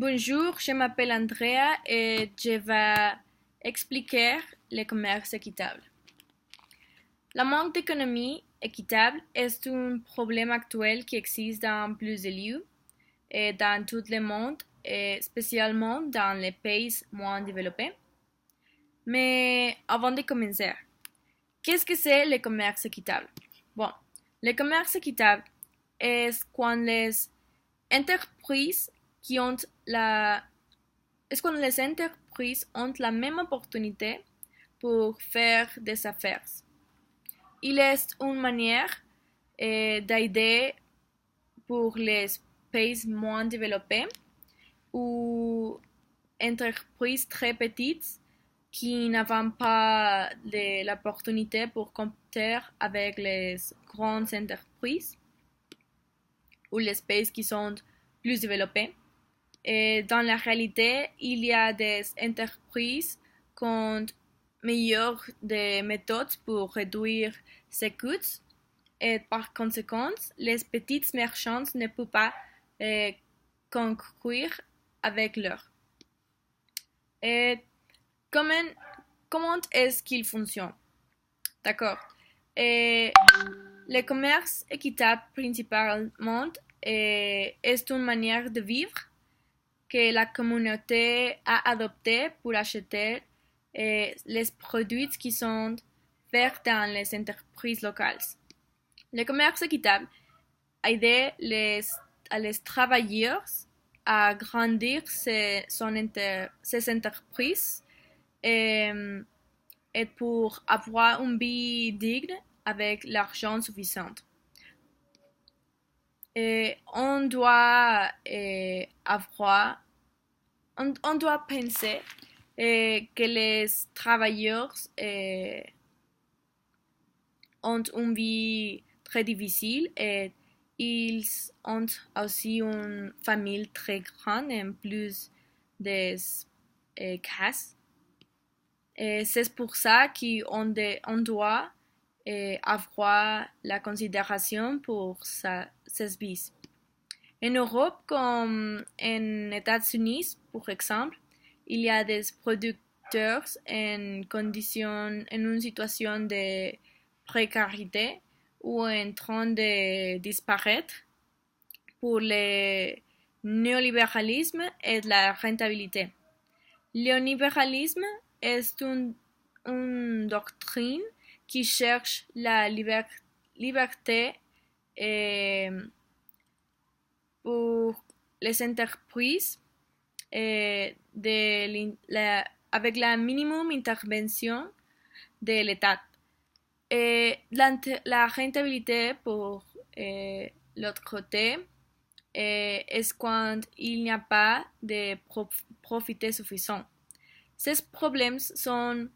Bonjour, je m'appelle Andrea et je vais expliquer le commerce équitable. La manque d'économie équitable est un problème actuel qui existe dans plusieurs lieux et dans tout le monde, et spécialement dans les pays moins développés. Mais avant de commencer, qu'est-ce que c'est le commerce équitable? Bon, le commerce équitable est quand les entreprises qui ont la es quand les entreprises ont la même opportunité pour faire des affaires. Il est une manière d'aider pour les pays moins développés ou entreprises très petites qui n'ont pas l'opportunité pour compter avec les grandes entreprises ou les pays qui sont plus développés. Et dans la réalité, il y a des entreprises qui ont meilleures des méthodes pour réduire ces coûts et par conséquent, les petites marchands ne peuvent pas concourir avec leurs. Et comment, comment est-ce qu'il fonctionne? D'accord. Et le commerce équitable principalement est une manière de vivre que la communauté a adopté pour acheter les produits qui sont faits dans les entreprises locales. Le commerce équitable aide les travailleurs à grandir ces entreprises et, et pour avoir une vie digne avec l'argent suffisant. Et on doit on doit penser que les travailleurs ont une vie très difficile et ils ont aussi une famille très grande en plus des cas. Et c'est pour ça qu'on doit avoir la considération pour ces vies. En Europe, comme en États-Unis, par exemple, il y a des producteurs en une situation de précarité ou en train de disparaître pour le néolibéralisme et la rentabilité. Le néolibéralisme est une doctrine qui cherche la liberté pour les entreprises avec la minimum intervention de l'État. Et la rentabilité pour l'autre côté est quand il n'y a pas de profit suffisant. Ces problèmes sont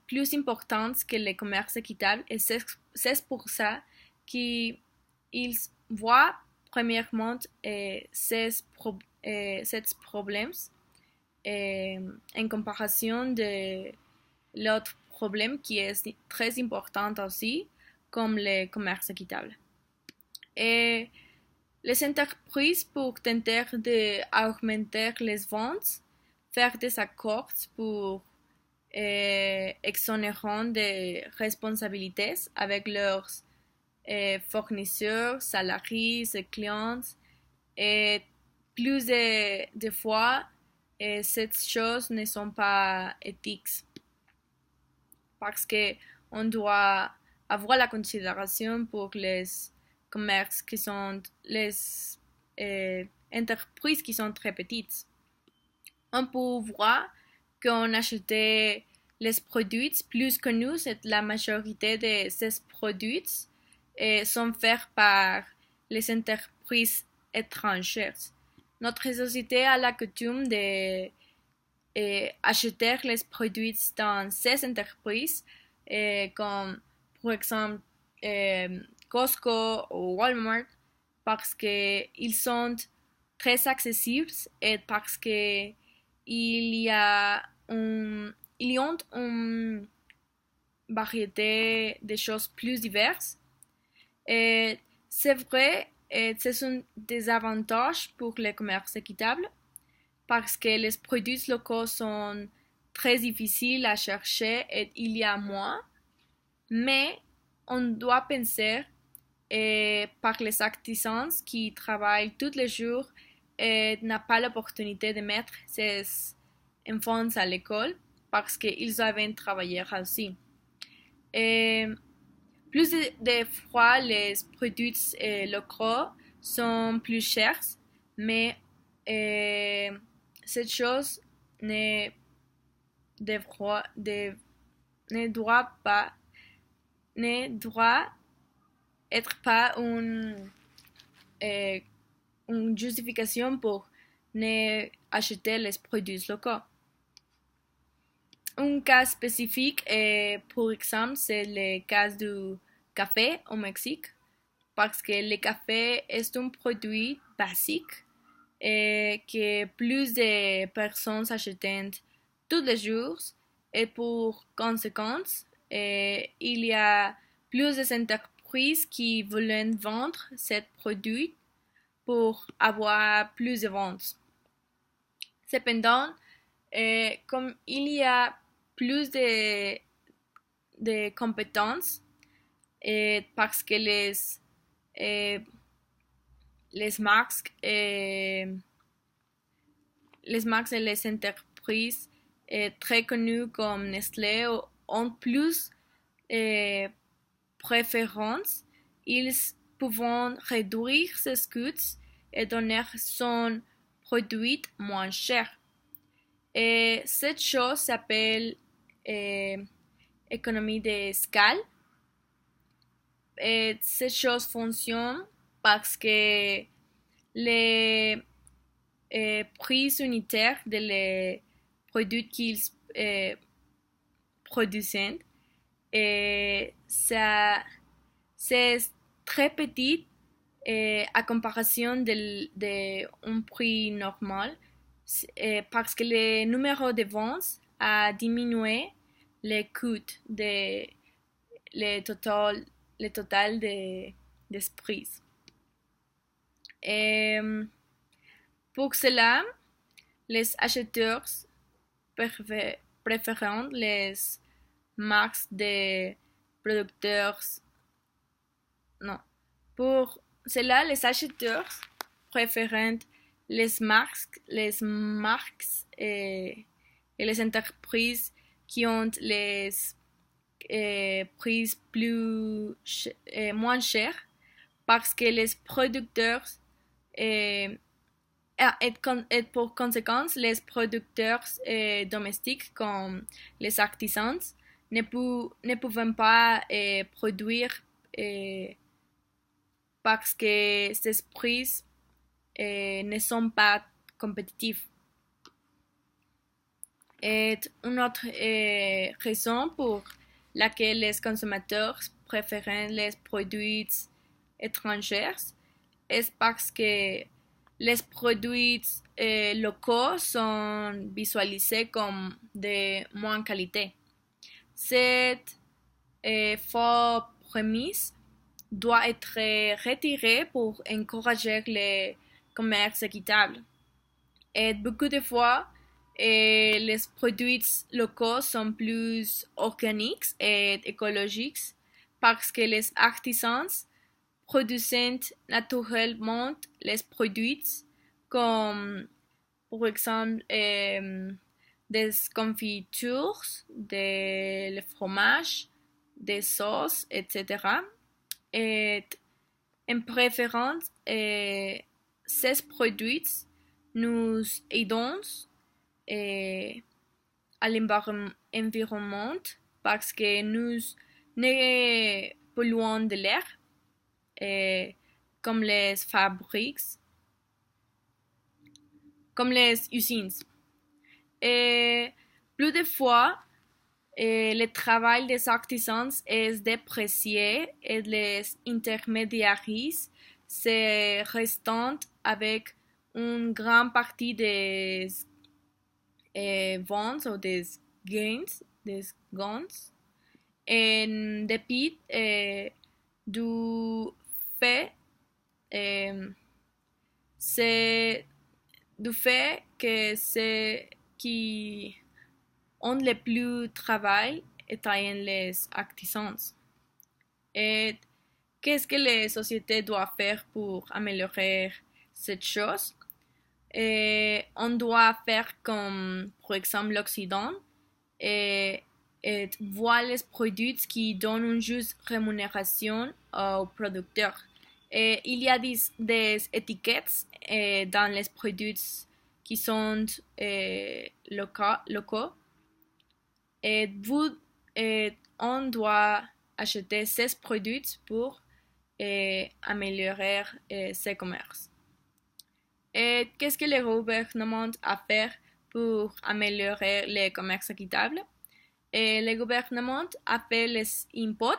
plus importants que le commerce équitable et c'est pour ça qu'ils voient premièrement ces problèmes en comparaison de l'autre problème qui est très important aussi, comme le commerce équitable. Et les entreprises, pour tenter d'augmenter les ventes, faire des accords pour exonérer des responsabilités avec leurs fournisseurs, salariés et clients. Et plus de fois, ces choses ne sont pas éthiques parce qu'on doit avoir la considération pour les commerces qui sont les entreprises qui sont très petites. On peut voir qu'on achetait les produits plus connus, la majorité de ces produits sont faits par les entreprises étrangères. Notre société a la coutume de acheter les produits dans ces entreprises, comme par exemple Costco ou Walmart, parce qu'ils sont très accessibles et parce que il y a une variété de choses plus diverses. Et c'est vrai c'est un désavantage pour le commerce équitable parce que les produits locaux sont très difficiles à chercher et il y a moins, mais on doit penser par les artisans qui travaillent tous les jours et n'ont pas l'opportunité de mettre ses enfants à l'école parce qu'ils doivent travailler aussi. Et plus de fois, les produits locaux sont plus chers, mais cette chose ne, ne doit pas ne doit être pas une justification pour ne acheter les produits locaux. Un cas spécifique, pour exemple, c'est le cas du café au Mexique, parce que le café est un produit basique et que plus de personnes achètent tous les jours et pour conséquence, il y a plus d'entreprises qui veulent vendre ces produits pour avoir plus de ventes. Cependant, comme il y a plus de compétences, parce que les marques et les entreprises très connues comme Nestlé ont plus préférence, ils peuvent réduire ses coûts et donner son produit moins cher. Et cette chose s'appelle économie de scale. Et cette chose fonctionne parce que les prix unitaires des produits qu'ils produisent c'est très petit à comparaison d'un prix normal parce que le numéro de ventes a diminué le coût le total des prix. Pour cela, les acheteurs préfèrent les marques de producteurs. Non. Pour cela, les acheteurs préfèrent les marques et les entreprises qui ont les prix moins chers parce que les producteurs et pour conséquence, les producteurs domestiques comme les artisans ne pouvaient pas produire parce que ces prix ne sont pas compétitifs. Et une autre raison pour laquelle les consommateurs préfèrent les produits étrangers est parce que les produits locaux sont visualisés comme de moins qualité. Cette fausse prémisse doit être retirée pour encourager le commerce équitable. Et beaucoup de fois, les produits locaux sont plus organiques et écologiques parce que les artisans produisent naturellement les produits comme par exemple des confitures, des fromages, des sauces, etc. Et en préférence, ces produits nous aident à l'environnement parce que nous ne polluons de l'air comme les fabriques, comme les usines. Et plus de fois, le travail des artisans est déprécié et les intermédiaires se restent avec une grande partie des ventes ou des gains, en dépit du fait c'est du fait que ceux qui ont le plus travail étant les artisans. Et qu'est-ce que les sociétés doivent faire pour améliorer cette chose? Et on doit faire comme, par exemple, l'Occident et, et voir les produits qui donnent une juste rémunération aux producteurs. Et il y a des étiquettes dans les produits qui sont locaux. Et on doit acheter ces produits pour améliorer ces commerces. Et qu'est-ce que le gouvernement a fait pour améliorer le commerce équitable? Et le gouvernement a fait les impôts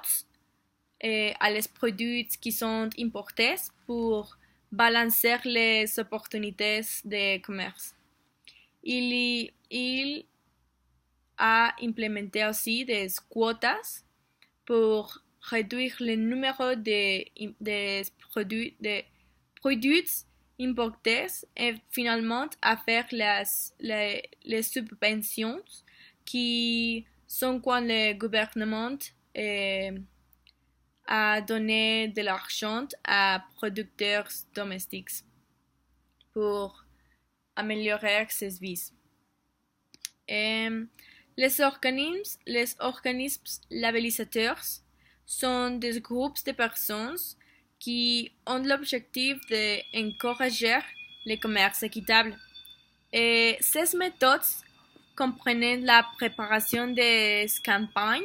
à les produits qui sont importés pour balancer les opportunités de commerce. Il a implémenté aussi des quotas pour réduire le nombre de produits importés et finalement à faire les subventions qui sont quand le gouvernement a donné de l'argent à producteurs domestiques pour améliorer ses vies. Les organismes labellisateurs sont des groupes de personnes qui ont l'objectif d'encourager le commerce équitable. Et ces méthodes comprennent la préparation des campagnes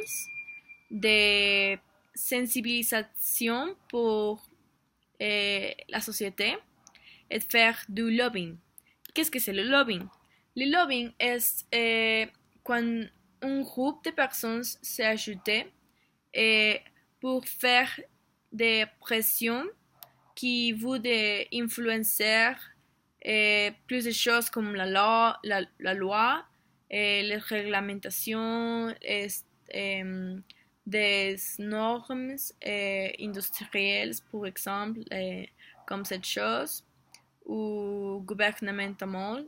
de sensibilisation pour la société et faire du lobbying. Qu'est-ce que c'est le lobbying? Le lobbying est quand un groupe de personnes s'ajoute pour faire des pressions qui voudraient influencer plus de choses comme la loi, les réglementations, des normes industrielles, par exemple, comme cette chose, ou gouvernementales,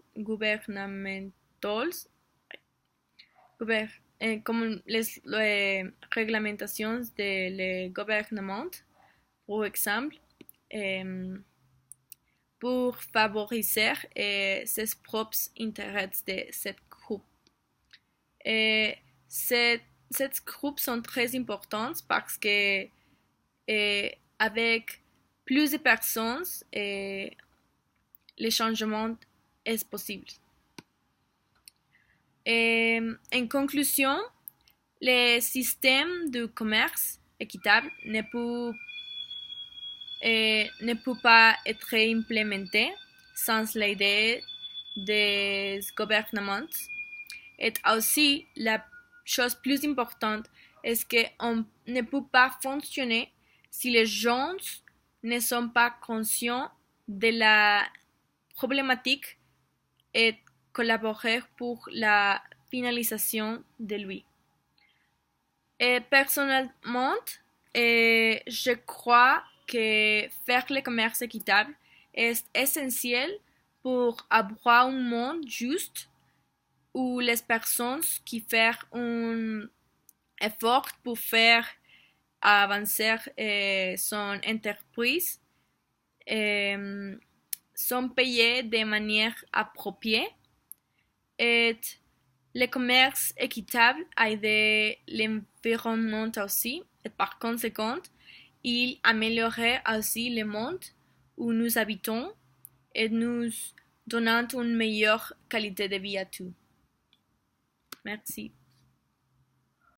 comme les réglementations des gouvernements, par exemple, pour favoriser ses propres intérêts de cette groupe. Ces groupes sont très importants parce que avec plus de personnes, le changement est possible. En conclusion, le système de commerce équitable ne peut pas être implémenté sans l'aide des gouvernements. Et aussi, la chose plus importante est qu'on ne peut pas fonctionner si les gens ne sont pas conscients de la problématique et collaborer pour la finalisation de lui. Et personnellement, je crois que faire le commerce équitable est essentiel pour avoir un monde juste où les personnes qui font un effort pour faire avancer son entreprise sont payées de manière appropriée. Et le commerce équitable aide l'environnement aussi, et par conséquent, il améliorerait aussi le monde où nous habitons et nous donnant une meilleure qualité de vie à tous. Merci.